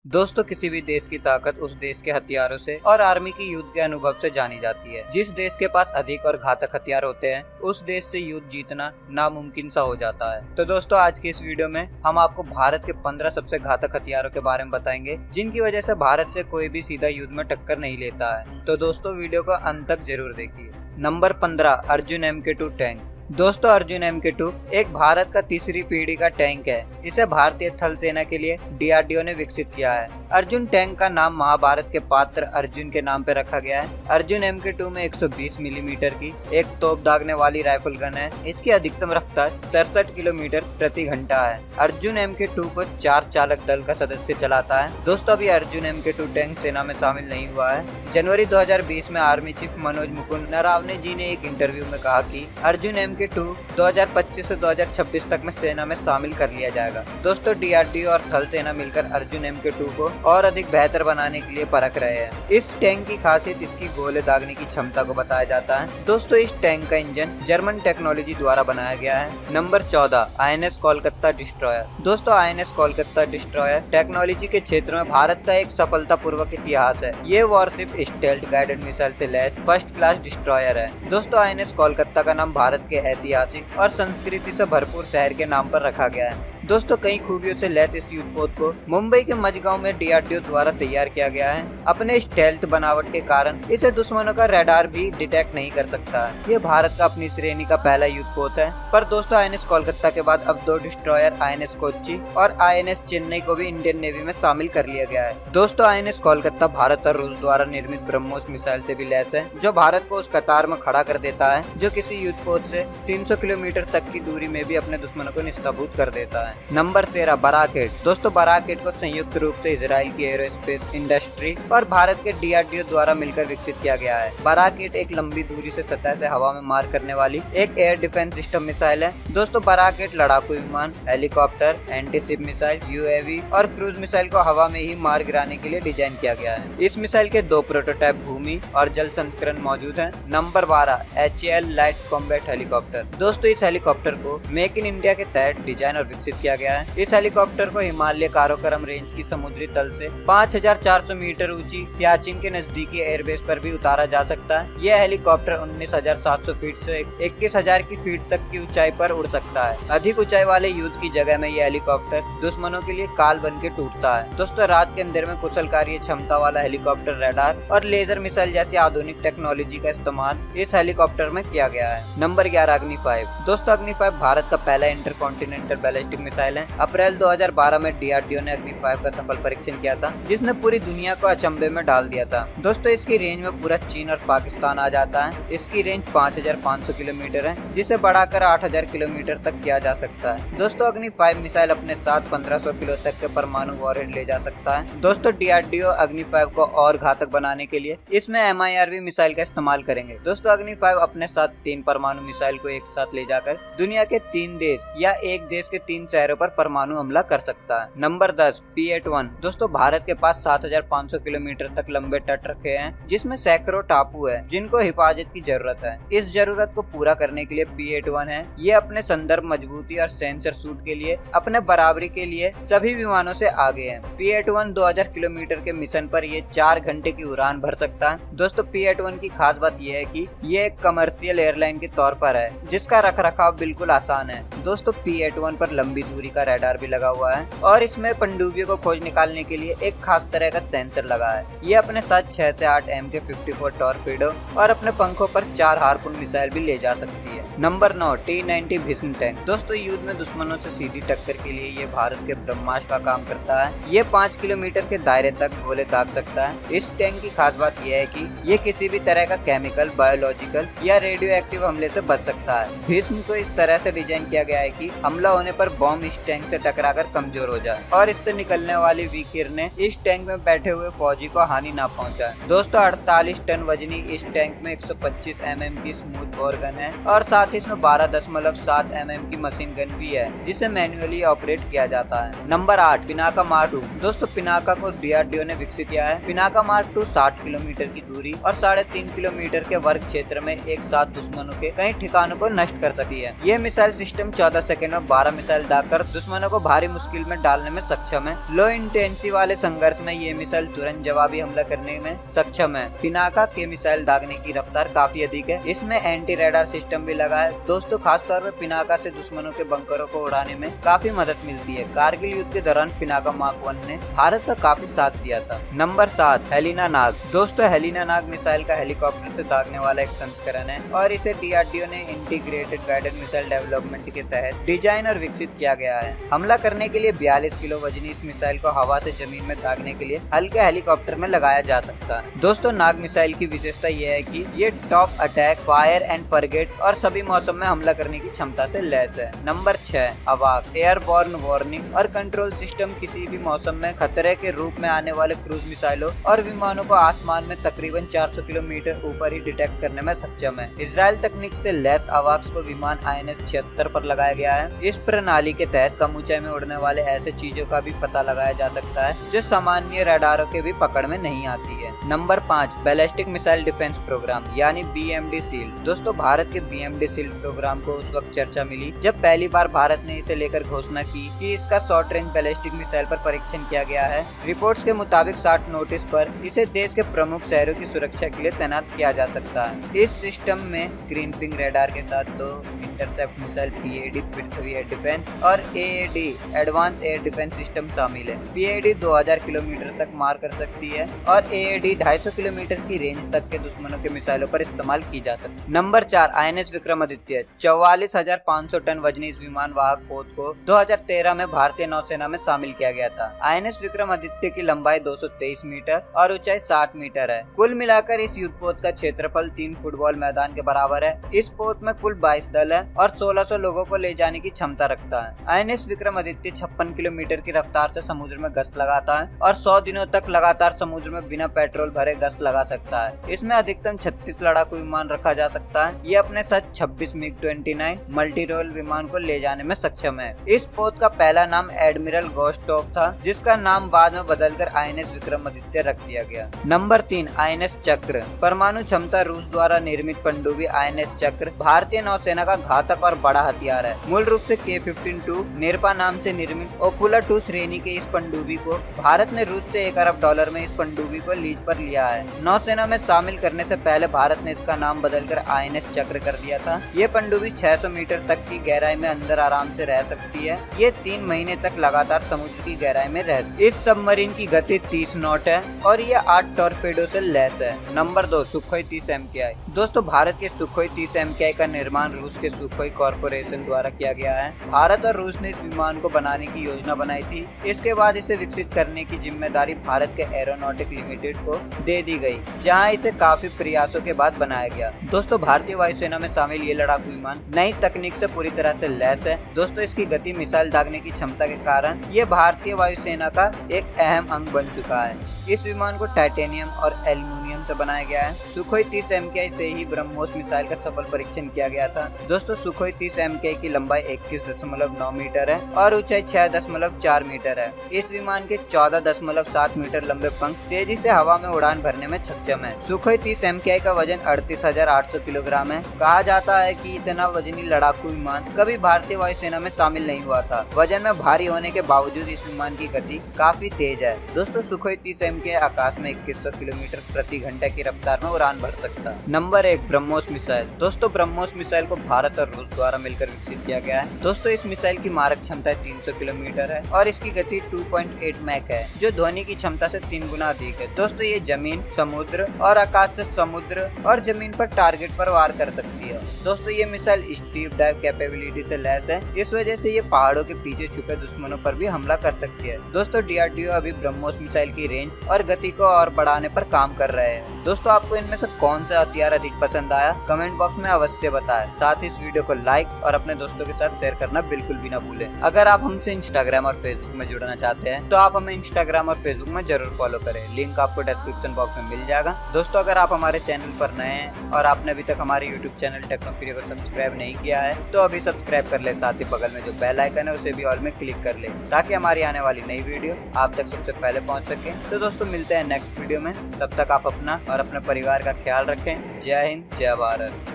दोस्तों, किसी भी देश की ताकत उस देश के हथियारों से और आर्मी की युद्ध के अनुभव से जानी जाती है। जिस देश के पास अधिक और घातक हथियार होते हैं, उस देश से युद्ध जीतना नामुमकिन सा हो जाता है। तो दोस्तों, आज की इस वीडियो में हम आपको भारत के 15 सबसे घातक हथियारों के बारे में बताएंगे, जिनकी वजह से भारत से कोई भी सीधा युद्ध में टक्कर नहीं लेता है। तो दोस्तों, वीडियो को अंत तक जरूर देखिए। Number 15, Arjun MK2 tank. दोस्तों, अर्जुन MK2 एक भारत का तीसरी पीढ़ी का टैंक है। इसे भारतीय थल सेना के लिए DRDO ने विकसित किया है। अर्जुन टैंक का नाम महाभारत के पात्र अर्जुन के नाम पर रखा गया है। अर्जुन MK2 में 120 मिलीमीटर की एक तोप दागने वाली राइफल गन है। इसकी अधिकतम रफ्तार 67 किलोमीटर प्रति घंटा है। अर्जुन MK2 को 4 चालक दल का सदस्य चलाता है। दोस्तों, अभी अर्जुन MK2 टैंक सेना में शामिल नहीं हुआ है। जनवरी 2020 में आर्मी चीफ मनोज मुकुंद नरावने जी ने एक इंटरव्यू में कहा कि अर्जुन MK2 2025 से 2026 तक में सेना में शामिल कर लिया जाएगा। दोस्तों, DRDO और थल सेना मिलकर अर्जुन MK2 को और अधिक बेहतर बनाने के लिए परख रहे हैं। इस टैंक की खासियत इसकी गोले दागने की क्षमता को बताया जाता है। दोस्तों, इस टैंक का इंजन जर्मन टेक्नोलॉजी द्वारा बनाया गया है। Number 14, INS Kolkata destroyer. दोस्तों, INS कोलकाता डिस्ट्रॉयर टेक्नोलॉजी के क्षेत्र में भारत का एक सफलतापूर्वक इतिहास है। ये वॉरशिप स्टेल्थ गाइडेड मिसाइल से लैस फर्स्ट क्लास डिस्ट्रॉयर है। दोस्तों, INS कोलकाता का नाम भारत के ऐतिहासिक और संस्कृति से भरपूर शहर के नाम पर रखा गया है। दोस्तों, कई खूबियों से लैस इस युद्धपोत को मुंबई के मझगांव में DRDO द्वारा तैयार किया गया है। अपने स्टेल्थ बनावट के कारण इसे दुश्मनों का रडार भी डिटेक्ट नहीं कर सकता है। ये भारत का अपनी श्रेणी का पहला युद्धपोत है। पर दोस्तों, INS कोलकाता के बाद अब 2 डिस्ट्रॉयर INS कोच्चि और INS चेन्नई को भी इंडियन नेवी में शामिल कर लिया गया है। दोस्तों, INS कोलकाता भारत और रूस द्वारा निर्मित ब्रह्मोस मिसाइल से भी लैस है, जो भारत को उस कतार में खड़ा कर देता है जो किसी युद्धपोत से 300 किलोमीटर तक की दूरी में भी अपने दुश्मनों को निस्ताबूत कर देता है। नंबर 13, बराक-8। दोस्तों, बराक-8 को संयुक्त रूप से इजराइल की एरोस्पेस इंडस्ट्री और भारत के DRDO द्वारा मिलकर विकसित किया गया है। बराक-8 एक लंबी दूरी से सतह से हवा में मार करने वाली एक एयर डिफेंस सिस्टम मिसाइल है। दोस्तों, बराक-8 लड़ाकू विमान, helicopter, anti ship missile, UAV और क्रूज मिसाइल को हवा में ही मार गिराने के लिए डिजाइन किया गया है। इस मिसाइल के 2 प्रोटोटाइप भूमि और जल संस्करण मौजूद हैं। Number 12, HAL light combat helicopter. दोस्तों, इस हेलीकॉप्टर को मेक इन इंडिया के तहत डिजाइन और विकसित किया गया है। इस हेलीकॉप्टर को हिमालय काराकोरम रेंज की समुद्री तल से 5400 मीटर ऊंची सियाचिन के नजदीकी एयरबेस पर भी उतारा जा सकता है। यह हेलीकॉप्टर 19,700 फीट से 21,000 की फीट तक की ऊंचाई पर उड़ सकता है। अधिक ऊंचाई वाले युद्ध की जगह में यह हेलीकॉप्टर दुश्मनों के लिए काल बन के टूटता है। दोस्तों, रात के अंधेरे में कुशल कार्य क्षमता वाला हेलीकॉप्टर रडार और लेजर मिसाइल जैसी आधुनिक टेक्नोलॉजी का इस्तेमाल इस हेलीकॉप्टर में किया गया है। नंबर 11, अग्नि 5। दोस्तों, अग्नि 5 भारत का पहला इंटरकॉन्टिनेंटल बैलिस्टिक मिसाइल है। अप्रैल 2012 में DRDO ने अग्नि 5 का सफल परीक्षण किया था, जिसने पूरी दुनिया को अचंभे में डाल दिया था। दोस्तों, इसकी रेंज में पूरा चीन और पाकिस्तान आ जाता है। इसकी रेंज 5500 किलोमीटर है, जिसे बढ़ाकर 8000 किलोमीटर तक किया जा सकता है। दोस्तों, अग्नि 5 मिसाइल अपने साथ 1500 किलो तक के परमाणु वॉरहेड ले जा सकता है। दोस्तों, DRDO अग्नि 5 को और घातक बनाने के लिए इसमें MIRV मिसाइल का इस्तेमाल करेंगे। दोस्तों, अग्नि 5 अपने साथ 3 परमाणु मिसाइल को एक साथ ले जाकर दुनिया के 3 देश या एक देश के 3 शहरों पर परमाणु हमला कर सकता है। Number 10, P-8-1। दोस्तों, भारत के पास 7500 किलोमीटर तक लंबे तट रखे हैं, जिसमें सैकड़ों टापू है जिनको हिफाजत की जरूरत है। इस जरूरत को पूरा करने के लिए P-8-1 है। ये अपने संदर्भ मजबूती और सेंसर सूट के लिए अपने बराबरी के लिए सभी विमानों से आगे है। P-8-1 2000 किलोमीटर के मिशन पर ये 4 घंटे की उड़ान भर सकता है। दोस्तों, P-8-1 की खास बात यह है कि ये एक कमर्शियल एयरलाइन के तौर पर है, जिसका रखरखाव बिल्कुल आसान है। दोस्तों, P-8-1 पर लंबी दूरी का रडार भी लगा हुआ है और इसमें पनडुब्बियों को खोज निकालने के लिए एक खास तरह का सेंसर लगा है। ये अपने साथ 6 से 8 MK54 टॉर्पेडो और अपने पंखों पर 4 हार्पून मिसाइल भी ले जा सकती है। Number 9, T-90 Bhishma tank. दोस्तों, युद्ध में दुश्मनों से सीधी टक्कर के लिए ये भारत के ब्रह्मास्त्र का काम करता है। ये 5 किलोमीटर के दायरे तक गोले दाग सकता है। इस टैंक की खास बात यह है कि ये किसी भी तरह का केमिकल, बायोलॉजिकल या रेडियो एक्टिव हमले से बच सकता है। भीष्म को इस तरह से डिजाइन किया गया है कि हमला होने पर बॉम्ब इस टैंक से टकराकर कमजोर हो जाए और इससे निकलने वाली विकिरणें इस टैंक में बैठे हुए फौजी को हानि ना पहुंचाए। दोस्तों, 48 टन वजनी इस टैंक में 125 mm की स्मूथ बोर गन है और साथ ही इसमें 12.7 mm की मशीन गन भी है, जिसे मैन्युअली ऑपरेट किया जाता है। Number 8, Pinaka mark 2। दोस्तों, पिनाका को DRDO ने विकसित किया है। पिनाका मार्क 2 60 किलोमीटर की दूरी और 3.5 किलोमीटर के वर्ग क्षेत्र में एक साथ दुश्मनों के कई ठिकानों को नष्ट कर सकती है। यह मिसाइल सिस्टम 14 सेकंड में 12 मिसाइल दाग कर दुश्मनों को भारी मुश्किल में डालने में सक्षम है। लो इंटेंसिटी वाले संघर्ष में ये मिसाइल तुरंत जवाबी हमला करने में सक्षम है। पिनाका के मिसाइल दागने की रफ्तार काफी अधिक है। इसमें एंटी रेडार सिस्टम भी लगा है। दोस्तों खासतौर पर पिनाका से दुश्मनों के बंकरों को उड़ाने में काफी मदद मिलती है। कारगिल युद्ध के दौरान पिनाका मार्क 1 ने भारत का काफी साथ दिया था। नंबर 7 हेलिना नाग। दोस्तों हेलिना नाग मिसाइल का हेलीकॉप्टर से दागने वाला एक संस्करण है और इसे डीआरडीओ ने इंटीग्रेटेड गाइडेड मिसाइल डेवलपमेंट के तहत डिजाइन और विकसित किया गया है। हमला करने के लिए 42 किलो वजनी इस मिसाइल को हवा से जमीन में दागने के लिए हल्के हेलीकॉप्टर में लगाया जा सकता है। दोस्तों नाग मिसाइल की विशेषता यह है कि ये top attack, fire and forget और सभी मौसम में हमला करने की क्षमता से लैस है। नंबर 6 अवाक एयरबॉर्न वार्निंग और कंट्रोल सिस्टम। किसी भी मौसम में खतरे के रूप में आने वाले क्रूज मिसाइलों और विमानों को आसमान में तकरीबन 400 किलोमीटर ऊपर ही डिटेक्ट करने में सक्षम है। इजराइल तकनीक से लैस अवाक्स को विमान INS 76 पर लगाया गया है। इस प्रणाली के तहत कम ऊंचाई में उड़ने वाले ऐसे चीजों का भी पता लगाया जा सकता है जो सामान्य रडारों के भी पकड़ में नहीं आती है। Number 5 ballistic missile defence programme यानी BMD शील्ड। दोस्तों भारत के BMD शील्ड प्रोग्राम को उस वक्त चर्चा मिली जब पहली बार भारत ने इसे लेकर घोषणा की कि इसका शॉर्ट रेंज बैलिस्टिक मिसाइल पर परीक्षण किया गया है। रिपोर्ट्स के मुताबिक 60 नोटिस पर इसे देश के प्रमुख शहरों की सुरक्षा के लिए तैनात किया जा सकता है। इस सिस्टम में ग्रीन पिंग रेडार के साथ 2 इंटरसेप्ट मिसाइल PAD पृथ्वी एयर डिफेंस और AAD advance air defence system शामिल है। PAD 2000 किलोमीटर तक मार कर सकती है और AAD 250 किलोमीटर की रेंज तक के दुश्मनों के मिसाइलों पर इस्तेमाल की जा सकती है। Number 4 INS Vikramaditya. 44,500 टन वजनी इस विमान वाहक पोत को 2013 में भारतीय नौसेना में शामिल किया गया था। INS विक्रमादित्य की लंबाई 223 मीटर और ऊंचाई 60 मीटर है। कुल मिलाकर इस युद्धपोत का क्षेत्रफल 3 फुटबॉल मैदान के बराबर है। इस पोत में कुल 22 दल है और 1600 लोगों को ले जाने की क्षमता रखता है। INS विक्रमादित्य 56 किलोमीटर की रफ्तार से समुद्र में गश्त लगाता है और 100 दिनों तक लगातार समुद्र में बिना पेट्रोल भरे गश्त लगा सकता है। इसमें अधिकतम 36 लड़ाकू विमान रखा जा सकता है। ये अपने साथ 26 MiG-29 मल्टी रोल विमान को ले जाने में सक्षम है। इस पोत का पहला नाम एडमिरल गोस्टोव था जिसका नाम बाद में बदलकर INS विक्रमादित्य रख दिया गया। नंबर 3 INS चक्र। परमाणु क्षमता रूस द्वारा निर्मित पनडुब्बी INS चक्र भारतीय नौसेना का घातक और बड़ा हथियार है। मूल रूप से K-15-2 नेरपा नाम से निर्मित ओकुला 2 श्रेणी के इस पनडुब्बी को भारत ने रूस से $1 अरब में इस पनडुब्बी को लीज पर लिया है। नौसेना में शामिल करने से पहले भारत ने इसका नाम बदलकर INS चक्र कर दिया था। ये पनडुब्बी 600 मीटर तक की गहराई में अंदर आराम से रह सकती है। ये 3 महीने तक लगातार समुद्र की गहराई में रह सकती है। इस सबमरीन की गति 30 नॉट है और ये 8 टॉर्पेडो से लैस है। Number 2 Sukhoi 30 MKI। दोस्तों भारत के सुखोई 30 MKI का निर्माण रूस के सुखोई कॉर्पोरेशन द्वारा किया गया है। भारत और रूस ने इस विमान को बनाने की योजना बनाई थी। इसके बाद इसे विकसित करने की जिम्मेदारी भारत के एरोनॉटिक लिमिटेड को दे दी गई, जहां इसे काफी प्रयासों के बाद बनाया गया। दोस्तों भारतीय वायुसेना में शामिल ये लड़ाकू विमान नई तकनीक से पूरी तरह से लैस है। दोस्तों इसकी गति, मिसाइल दागने की क्षमता के कारण ये भारतीय वायुसेना का एक अहम अंग बन चुका है। इस विमान को टाइटेनियम और एल्यूमिनियम से बनाया गया है। सुखोई 30 MKI से ही ब्रह्मोस मिसाइल का सफल परीक्षण किया गया था। दोस्तों सुखोई 30 MKI की लंबाई 21.9 मीटर है और ऊंचाई 6.4 मीटर है। इस विमान के 14.7 मीटर लंबे पंख तेजी से हवा में उड़ान भरने में सक्षम है। सुखोई 30 MKI का वजन 38,800 किलोग्राम है। कहा जाता है कि इतना वजनी लड़ाकू विमान कभी भारतीय वायुसेना में शामिल नहीं हुआ था। वजन में भारी होने के बावजूद इस विमान की गति काफी तेज है। दोस्तों सुखोई 30 MKI आकाश में 2100 किलोमीटर प्रति घंटा की रफ्तार में उड़ान भर सकता है। Number 1 BrahMos missile. दोस्तों ब्रह्मोस मिसाइल को भारत और रूस द्वारा मिलकर विकसित किया गया है। दोस्तों इस मिसाइल की मारक क्षमता 300 किलोमीटर है और इसकी गति 2.8 मैक है, जो ध्वनि की क्षमता से 3 गुना अधिक है। दोस्तों ये जमीन, समुद्र और आकाश से समुद्र और जमीन पर टारगेट पर वार कर सकती है। दोस्तों ये मिसाइल स्टीप डाइव कैपेबिलिटी से लैस है। इस वजह से ये पहाड़ों के पीछे छुपे दुश्मनों पर भी हमला कर सकती है। दोस्तों DRDO अभी ब्रह्मोस मिसाइल की रेंज और गति को और बढ़ाने पर काम कर रहे हैं। दोस्तों आपको इनमें से कौन सा हथियार अधिक पसंद आया, कमेंट बॉक्स में अवश्य बताएं। साथ ही इस वीडियो को लाइक और अपने दोस्तों के साथ शेयर करना बिल्कुल भी ना भूलें। अगर आप हमसे इंस्टाग्राम और फेसबुक में जुड़ना चाहते हैं तो आप हमें इंस्टाग्राम और फेसबुक में जरूर फॉलो करें। लिंक आपको डिस्क्रिप्शन बॉक्स में मिल जाएगा। दोस्तों अगर आप हमारे चैनल पर नए हैं और आपने अभी तक हमारे यूट्यूब चैनल टेक्नोफ्री को सब्सक्राइब नहीं किया है तो अभी सब्सक्राइब कर ले। साथ ही बगल में जो बेल आइकन है उसे भी ऑल में क्लिक कर ले ताकि हमारी आने वाली नई वीडियो आप तक सबसे पहले पहुंच सके। तो दोस्तों मिलते हैं नेक्स्ट वीडियो में। तब तक आप अपना और अपने परिवार का ख्याल रखें। जय हिंद, जय भारत।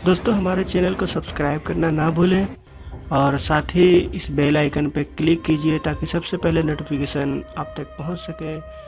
दोस्तों हमारे चैनल को सब्सक्राइब करना ना भूलें और साथ ही इस बेल आइकन पे क्लिक कीजिए ताकि सबसे पहले नोटिफिकेशन आप तक पहुंच सके।